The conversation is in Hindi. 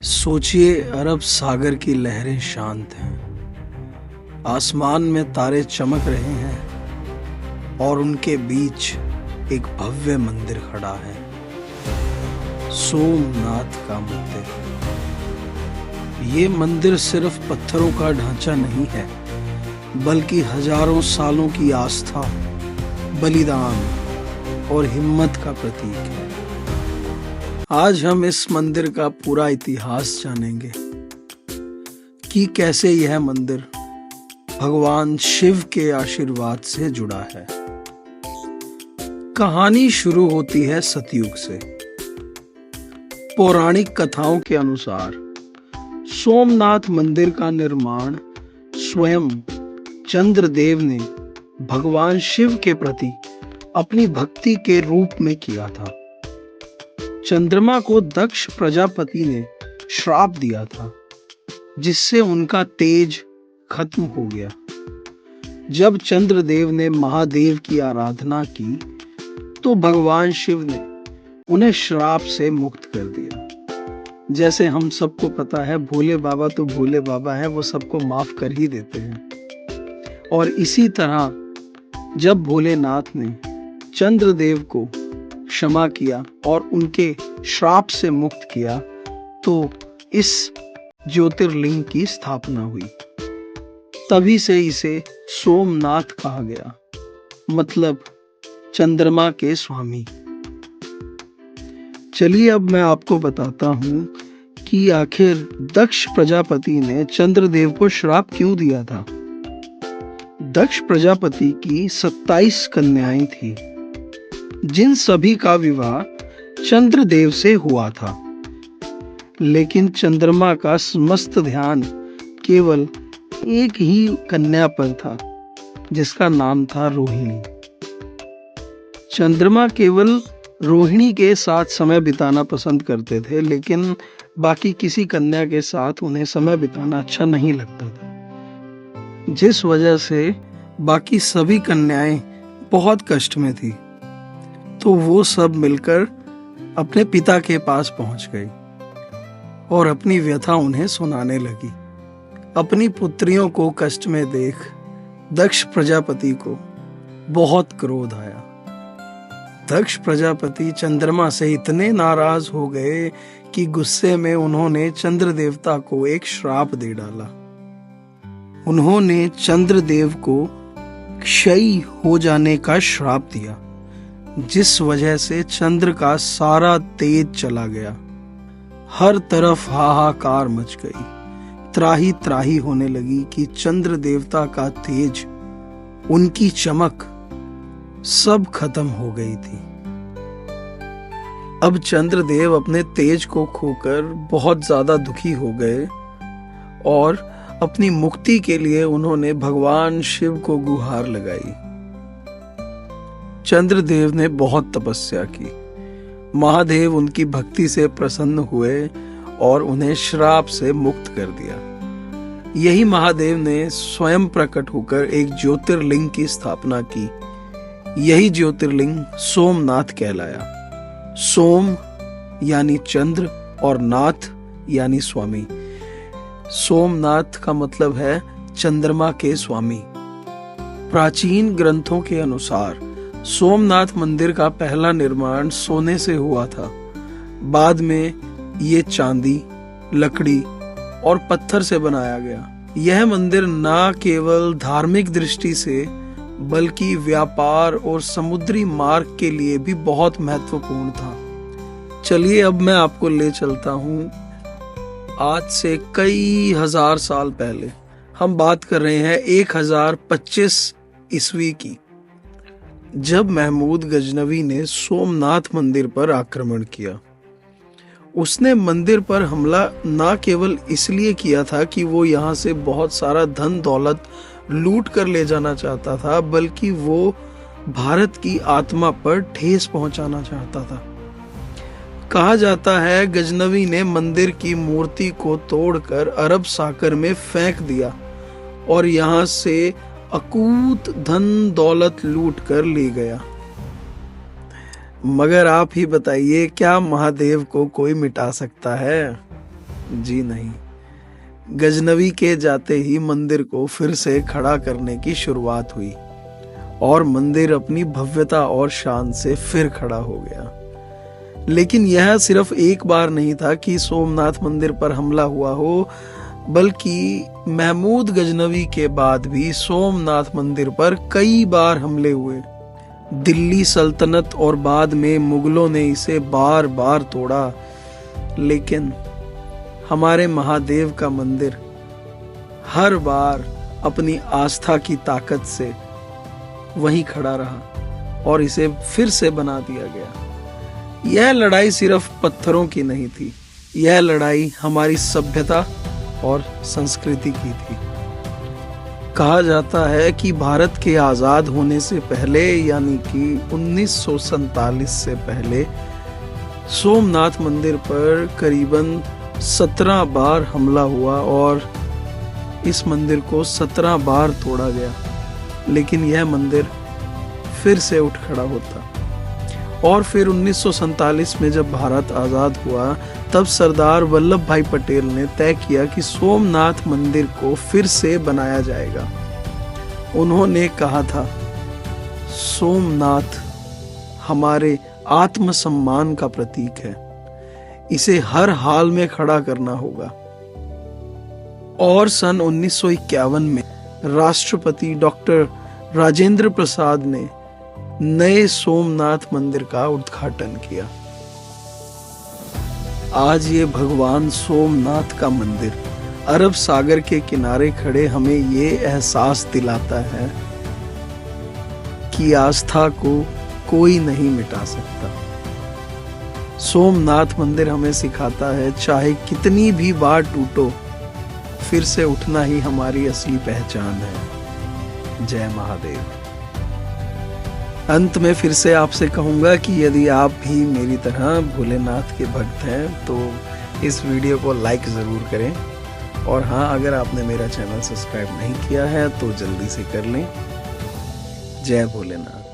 सोचिए, अरब सागर की लहरें शांत हैं, आसमान में तारे चमक रहे हैं और उनके बीच एक भव्य मंदिर खड़ा है, सोमनाथ का मंदिर। ये मंदिर सिर्फ पत्थरों का ढांचा नहीं है, बल्कि हजारों सालों की आस्था, बलिदान और हिम्मत का प्रतीक है। आज हम इस मंदिर का पूरा इतिहास जानेंगे कि कैसे यह मंदिर भगवान शिव के आशीर्वाद से जुड़ा है। कहानी शुरू होती है सतयुग से। पौराणिक कथाओं के अनुसार सोमनाथ मंदिर का निर्माण स्वयं चंद्रदेव ने भगवान शिव के प्रति अपनी भक्ति के रूप में किया था। चंद्रमा को दक्ष प्रजापति ने श्राप दिया था, जिससे उनका तेज खत्म हो गया। जब चंद्रदेव ने महादेव की आराधना की, तो भगवान शिव ने उन्हें श्राप से मुक्त कर दिया। जैसे हम सबको पता है, भोले बाबा तो भोले बाबा है, वो सबको माफ कर ही देते हैं। और इसी तरह जब भोलेनाथ ने चंद्रदेव को क्षमा किया और उनके श्राप से मुक्त किया, तो इस ज्योतिर्लिंग की स्थापना हुई। तभी से इसे सोमनाथ कहा गया, मतलब चंद्रमा के स्वामी। चलिए अब मैं आपको बताता हूं कि आखिर दक्ष प्रजापति ने चंद्रदेव को श्राप क्यों दिया था। दक्ष प्रजापति की 27 कन्याएं थी, जिन सभी का विवाह चंद्रदेव से हुआ था। लेकिन चंद्रमा का समस्त ध्यान केवल एक ही कन्या पर था, जिसका नाम था रोहिणी। चंद्रमा केवल रोहिणी के साथ समय बिताना पसंद करते थे, लेकिन बाकी किसी कन्या के साथ उन्हें समय बिताना अच्छा नहीं लगता था, जिस वजह से बाकी सभी कन्याएं बहुत कष्ट में थी। तो वो सब मिलकर अपने पिता के पास पहुंच गई और अपनी व्यथा उन्हें सुनाने लगी। अपनी पुत्रियों को कष्ट में देख दक्ष प्रजापति को बहुत क्रोध आया। दक्ष प्रजापति चंद्रमा से इतने नाराज हो गए कि गुस्से में उन्होंने चंद्र देवता को एक श्राप दे डाला। उन्होंने चंद्रदेव को क्षय हो जाने का श्राप दिया, जिस वजह से चंद्र का सारा तेज चला गया। हर तरफ हाहाकार मच गई। त्राही त्राही होने लगी कि चंद्र देवता का तेज, उनकी चमक सब खत्म हो गई थी। अब चंद्रदेव अपने तेज को खोकर बहुत ज्यादा दुखी हो गए और अपनी मुक्ति के लिए उन्होंने भगवान शिव को गुहार लगाई। चंद्रदेव ने बहुत तपस्या की। महादेव उनकी भक्ति से प्रसन्न हुए और उन्हें श्राप से मुक्त कर दिया। यही महादेव ने स्वयं प्रकट होकर एक ज्योतिर्लिंग की स्थापना की। यही ज्योतिर्लिंग सोमनाथ कहलाया। सोम यानी चंद्र और नाथ यानी स्वामी। सोमनाथ का मतलब है चंद्रमा के स्वामी। प्राचीन ग्रंथों के अनुसार सोमनाथ मंदिर का पहला निर्माण सोने से हुआ था। बाद में ये चांदी, लकड़ी और पत्थर से बनाया गया। यह मंदिर न केवल धार्मिक दृष्टि से, बल्कि व्यापार और समुद्री मार्ग के लिए भी बहुत महत्वपूर्ण था। चलिए अब मैं आपको ले चलता हूँ आज से कई हजार साल पहले। हम बात कर रहे हैं 1025 ईस्वी की, जब महमूद गजनवी ने सोमनाथ मंदिर पर आक्रमण किया। उसने मंदिर पर हमला न केवल इसलिए किया था कि वो यहाँ से बहुत सारा धन दौलत लूट कर ले जाना चाहता था, बल्कि वो भारत की आत्मा पर ठेस पहुंचाना चाहता था। कहा जाता है गजनवी ने मंदिर की मूर्ति को तोड़कर अरब सागर में फेंक दिया और यहाँ से अकूत धन दौलत लूट कर ले गया। मगर आप ही बताइए, क्या महादेव को कोई मिटा सकता है? जी नहीं, गजनवी के जाते ही मंदिर को फिर से खड़ा करने की शुरुआत हुई और मंदिर अपनी भव्यता और शान से फिर खड़ा हो गया। लेकिन यह सिर्फ एक बार नहीं था कि सोमनाथ मंदिर पर हमला हुआ हो, बल्कि महमूद गजनवी के बाद भी सोमनाथ मंदिर पर कई बार हमले हुए। दिल्ली सल्तनत और बाद में मुगलों ने इसे बार बार तोड़ा, लेकिन हमारे महादेव का मंदिर हर बार अपनी आस्था की ताकत से वहीं खड़ा रहा और इसे फिर से बना दिया गया। यह लड़ाई सिर्फ पत्थरों की नहीं थी, यह लड़ाई हमारी सभ्यता और संस्कृति की थी। कहा जाता है कि भारत के आजाद होने से पहले यानी कि 1947 से पहले सोमनाथ मंदिर पर करीबन 17 बार हमला हुआ और इस मंदिर को 17 बार तोड़ा गया, लेकिन यह मंदिर फिर से उठ खड़ा होता। और फिर 1947 में जब भारत आजाद हुआ, तब सरदार वल्लभ भाई पटेल ने तय किया कि सोमनाथ मंदिर को फिर से बनाया जाएगा। उन्होंने कहा था, सोमनाथ हमारे आत्मसम्मान का प्रतीक है, इसे हर हाल में खड़ा करना होगा। और सन 1951 में राष्ट्रपति डॉक्टर राजेंद्र प्रसाद ने नए सोमनाथ मंदिर का उद्घाटन किया। आज ये भगवान सोमनाथ का मंदिर अरब सागर के किनारे खड़े हमें ये एहसास दिलाता है कि आस्था को कोई नहीं मिटा सकता। सोमनाथ मंदिर हमें सिखाता है, चाहे कितनी भी बार टूटो, फिर से उठना ही हमारी असली पहचान है। जय महादेव। अंत में फिर से आपसे कहूंगा कि यदि आप भी मेरी तरह भोलेनाथ के भक्त हैं तो इस वीडियो को लाइक ज़रूर करें, और हाँ, अगर आपने मेरा चैनल सब्सक्राइब नहीं किया है तो जल्दी से कर लें। जय भोलेनाथ।